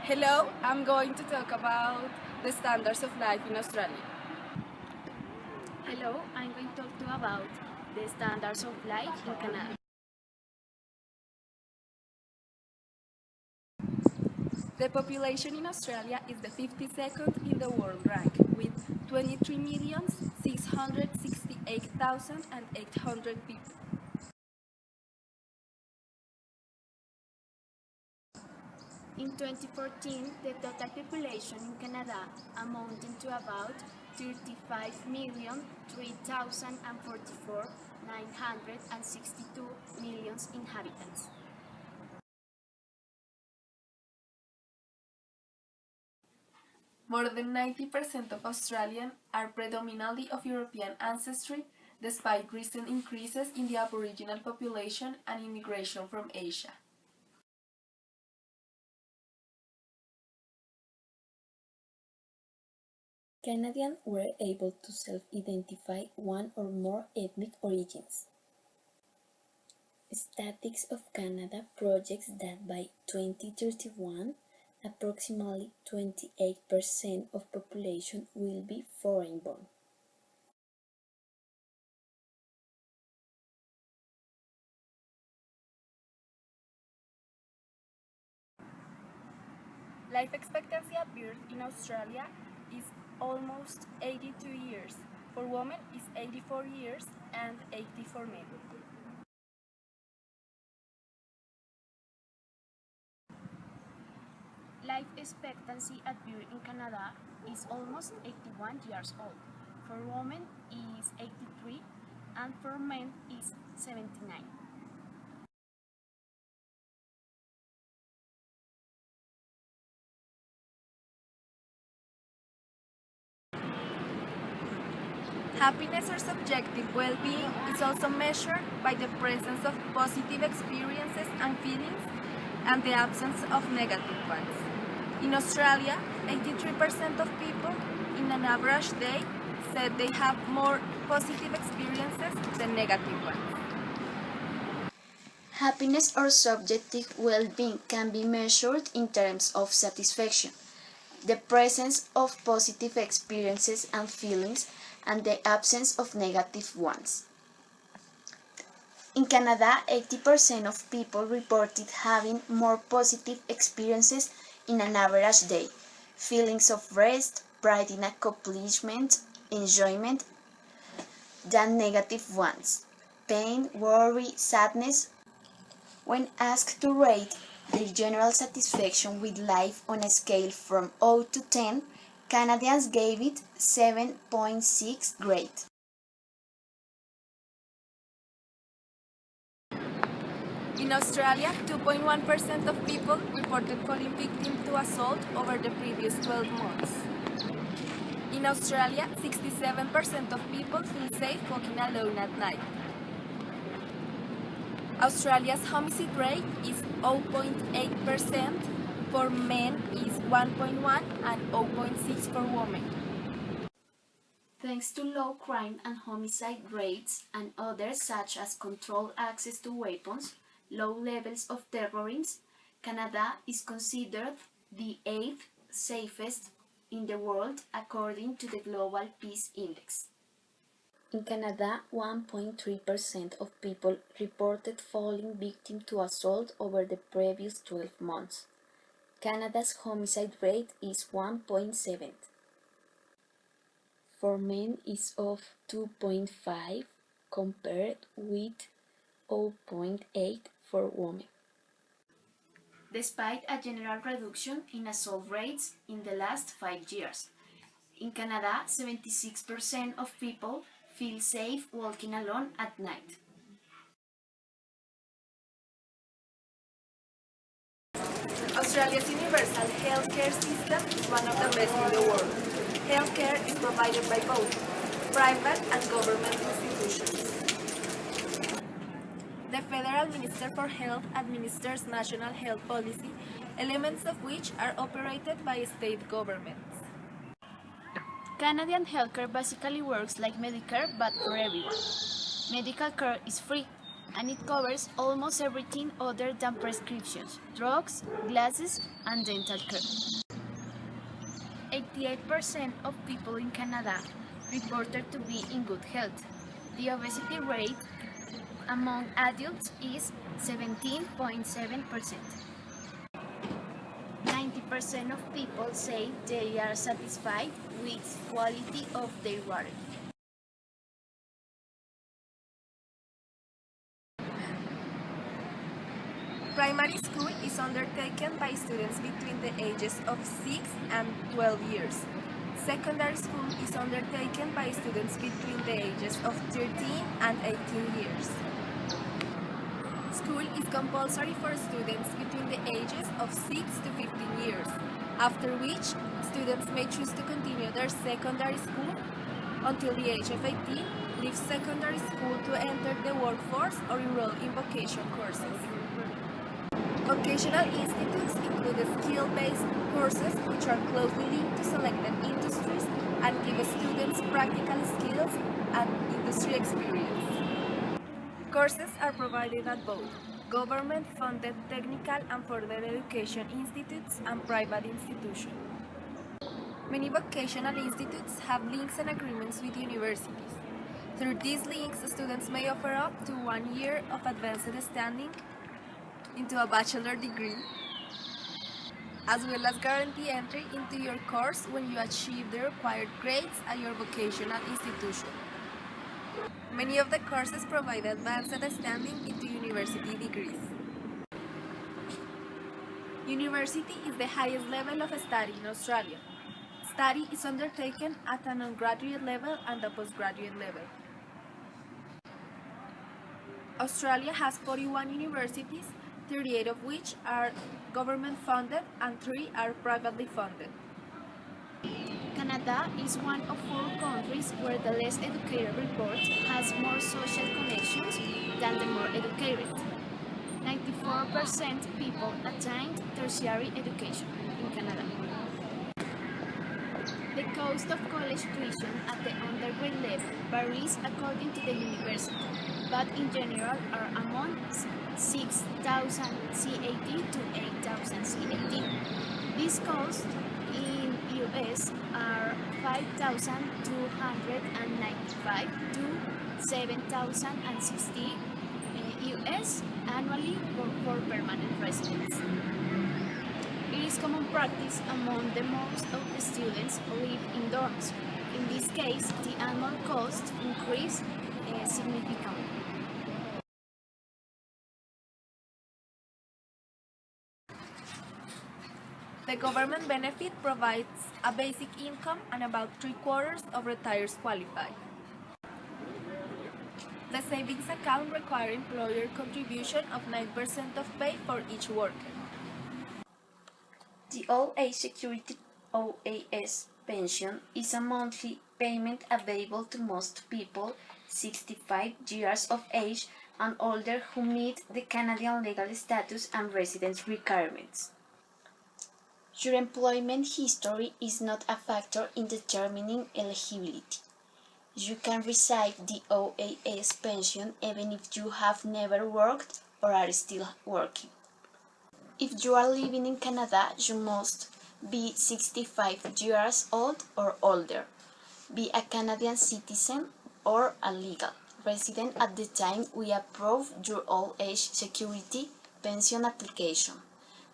Hello, I'm going to talk about the standards of life in Australia. Hello, I'm going to talk to you about the standards of life in Canada. The population in Australia is the 52nd in the world rank, with 23,668,800 people. In 2014, the total population in Canada amounted to about 35,003,044,962 million inhabitants. More than 90% of Australians are predominantly of European ancestry, despite recent increases in the Aboriginal population and immigration from Asia. Canadians were able to self-identify one or more ethnic origins. Statistics of Canada projects that by 2031, approximately 28% of population will be foreign-born. Life expectancy at birth in Australia is almost 82 years. For women is 84 years and 80 for men. Life expectancy at birth in Canada is almost 81 years old. For women is 83 and for men is 79. Happiness or subjective well-being is also measured by the presence of positive experiences and feelings and the absence of negative ones. In Australia, 83% of people in an average day said they have more positive experiences than negative ones. Happiness or subjective well-being can be measured in terms of satisfaction, the presence of positive experiences and feelings, and the absence of negative ones. In Canada, 80% of people reported having more positive experiences in an average day, feelings of rest, pride in accomplishment, enjoyment, than negative ones, pain, worry, sadness. When asked to rate their general satisfaction with life on a scale from 0 to 10, Canadians gave it 7.6 great. In Australia, 2.1% of people reported falling victim to assault over the previous 12 months. In Australia, 67% of people feel safe walking alone at night. Australia's homicide rate is 0.8%, for men is 1.1 and 0.6 for women. Thanks to low crime and homicide rates and others such as controlled access to weapons, low levels of terrorism, Canada is considered the 8th safest in the world according to the Global Peace Index. In Canada, 1.3% of people reported falling victim to assault over the previous 12 months. Canada's homicide rate is 1.7. For men is of 2.5 compared with 0.8 for women. Despite a general reduction in assault rates in the last 5 years, in Canada, 76% of people feel safe walking alone at night. Australia's universal healthcare system is one of the best in the world. Healthcare is provided by both private and government institutions. The Federal Minister for Health administers national health policy, elements of which are operated by state governments. Canadian healthcare basically works like Medicare but for everyone. Medical care is free. and it covers almost everything other than prescriptions, drugs, glasses, and dental care. 88% of people in Canada reported to be in good health. The obesity rate among adults is 17.7%. 90% of people say they are satisfied with the quality of their water. Primary school is undertaken by students between the ages of 6 and 12 years. Secondary school is undertaken by students between the ages of 13 and 18 years. School is compulsory for students between the ages of 6 to 15 years, after which students may choose to continue their secondary school until the age of 18, leave secondary school to enter the workforce or enroll in vocation courses. Vocational institutes include skill-based courses which are closely linked to selected industries and give students practical skills and industry experience. Courses are provided at both government-funded technical and further education institutes and private institutions. Many vocational institutes have links and agreements with universities. Through these links, students may offer up to 1 year of advanced standing into a bachelor degree, as well as guarantee entry into your course when you achieve the required grades at your vocational institution. Many of the courses provide advanced standing into university degrees. University is the highest level of study in Australia. Study is undertaken at an undergraduate level and a postgraduate level. Australia has 41 universities, 38 of which are government-funded and 3 are privately funded. Canada is one of 4 countries where the less educated report has more social connections than the more educated. 94% people attained tertiary education in Canada. The cost of college tuition at the undergrad level varies according to the university, but in general are among 6,000 CAD to 8,000 CAD. These costs in US are 5,295 to 7,060 US annually for permanent residents. It is common practice among the most of the students live in dorms. In this case, the annual cost increased significantly. The government benefit provides a basic income and about 3/4 of retirees qualify. The savings account requires employer contribution of 9% of pay for each worker. The Old Age Security OAS pension is a monthly payment available to most people 65 years of age and older who meet the Canadian legal status and residence requirements. Your employment history is not a factor in determining eligibility. You can receive the OAS pension even if you have never worked or are still working. If you are living in Canada, you must be 65 years old or older, be a Canadian citizen or a legal resident at the time we approve your old age security pension application,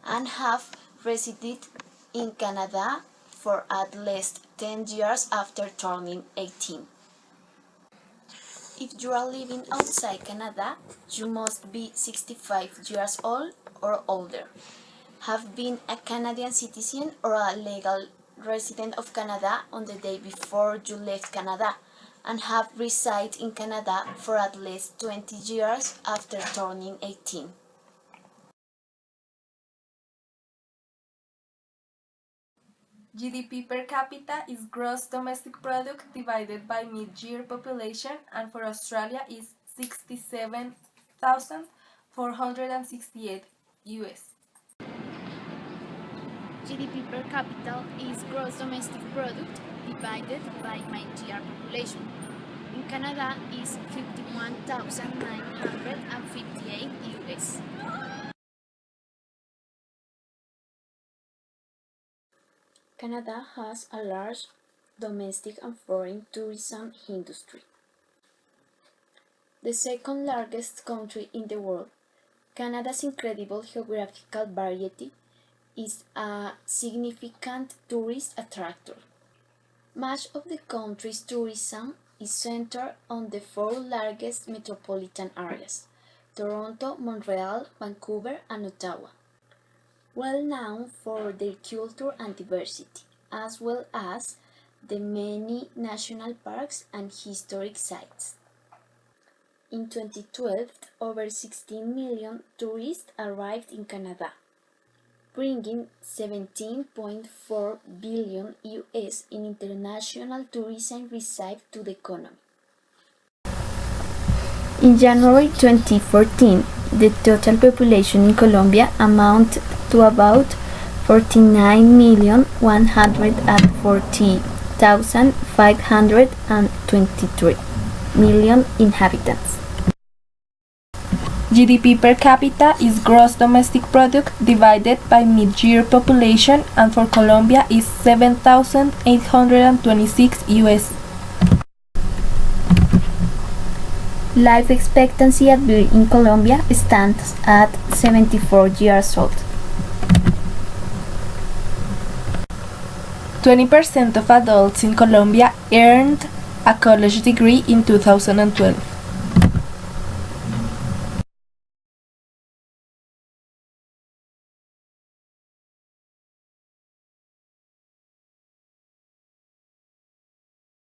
and have resided in Canada for at least 10 years after turning 18. If you are living outside Canada, you must be 65 years old or older, have been a Canadian citizen or a legal resident of Canada on the day before you left Canada, and have resided in Canada for at least 20 years after turning 18. GDP per capita is gross domestic product divided by mid-year population, and for Australia is 67,468 US. GDP per capita is gross domestic product divided by mid-year population. In Canada is 51,958 US. Canada has a large domestic and foreign tourism industry. The second largest country in the world, Canada's incredible geographical variety is a significant tourist attractor. Much of the country's tourism is centered on the four largest metropolitan areas, Toronto, Montreal, Vancouver, and Ottawa, well known for their culture and diversity, as well as the many national parks and historic sites. In 2012, over 16 million tourists arrived in Canada, bringing 17.4 billion US in international tourism received to the economy. In January 2014, the total population in Colombia amounted to about 49,140,523 million inhabitants. GDP per capita is gross domestic product divided by mid-year population, and for Colombia is 7,826 US. Life expectancy at birth in Colombia stands at 74 years old. 20% of adults in Colombia earned a college degree in 2012.